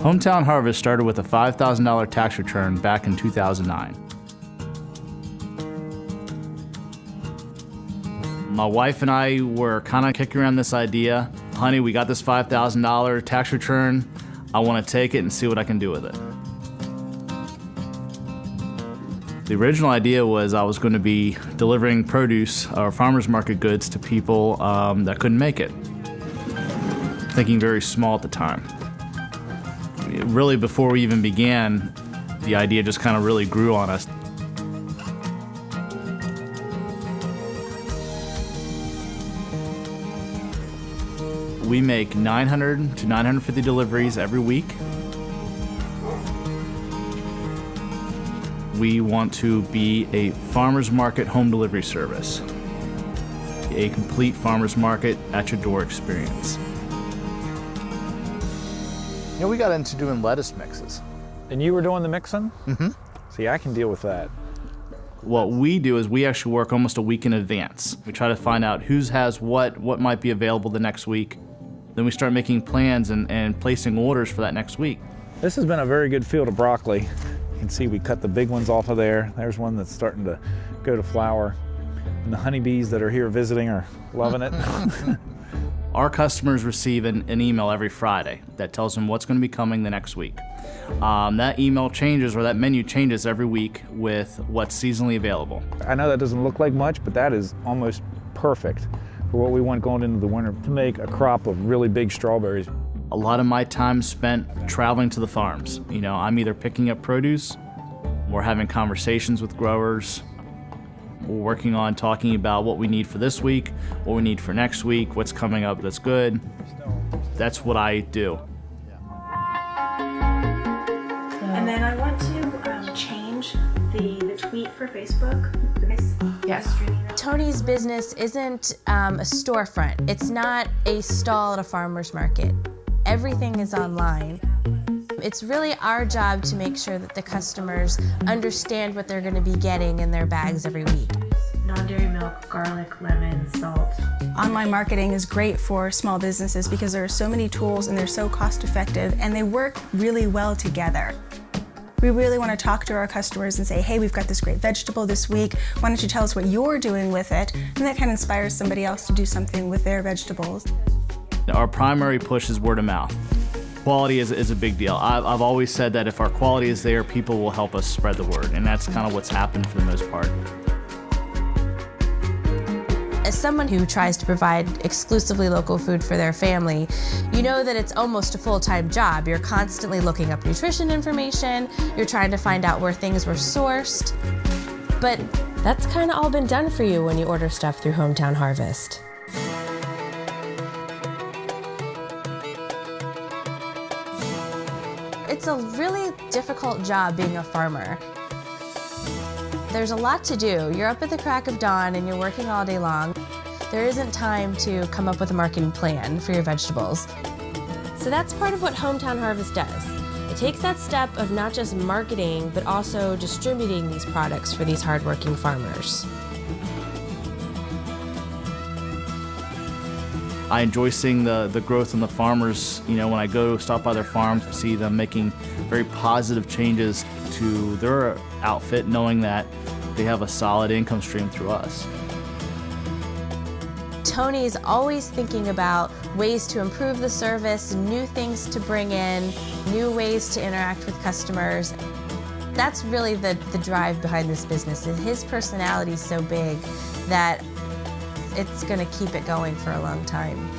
Hometown Harvest started with a $5,000 tax return back in 2009. My wife and I were kind of kicking around this idea. Honey, we got this $5,000 tax return. I want to take it and see what I can do with it. The original idea was I was going to be delivering produce or farmers market goods to people that couldn't make it. Thinking very small at the time. Really, before we even began, the idea just kind of really grew on us. We make 900 to 950 deliveries every week. We want to be a farmers market home delivery service. A complete farmers market at your door experience. You know, we got into doing lettuce mixes. And you were doing the mixing? Mm-hmm. See, I can deal with that. What we do is we actually work almost a week in advance. We try to find out who has what might be available the next week. Then we start making plans and placing orders for that next week. This has been a very good field of broccoli. You can see we cut the big ones off of there. There's one that's starting to go to flower. And the honeybees that are here visiting are loving it. Our customers receive an email every Friday that tells them what's going to be coming the next week. That email changes, or that menu changes every week with what's seasonally available. I know that doesn't look like much, but that is almost perfect for what we want going into the winter to make a crop of really big strawberries. A lot of my time spent traveling to the farms. You know, I'm either picking up produce or having conversations with growers. We're working on talking about what we need for this week, what we need for next week, what's coming up that's good. That's what I do. And then I want to change the tweet for Facebook. Yes. Tony's business isn't a storefront. It's not a stall at a farmer's market. Everything is online. It's really our job to make sure that the customers understand what they're going to be getting in their bags every week. Non-dairy milk, garlic, lemon, salt. Online marketing is great for small businesses because there are so many tools and they're so cost effective and they work really well together. We really want to talk to our customers and say, hey, we've got this great vegetable this week. Why don't you tell us what you're doing with it? And that kind of inspires somebody else to do something with their vegetables. Our primary push is word of mouth. Quality is a big deal. I've always said that if our quality is there, people will help us spread the word, and that's kind of what's happened for the most part. As someone who tries to provide exclusively local food for their family, you know that it's almost a full-time job. You're constantly looking up nutrition information, you're trying to find out where things were sourced. But that's kind of all been done for you when you order stuff through Hometown Harvest. It's a really difficult job being a farmer. There's a lot to do. You're up at the crack of dawn and you're working all day long. There isn't time to come up with a marketing plan for your vegetables. So that's part of what Hometown Harvest does. It takes that step of not just marketing, but also distributing these products for these hardworking farmers. I enjoy seeing the growth in the farmers. You know, when I go stop by their farms, see them making very positive changes to their outfit, knowing that they have a solid income stream through us. Tony's always thinking about ways to improve the service, new things to bring in, new ways to interact with customers. That's really the drive behind this business. His personality is so big that it's going to keep it going for a long time.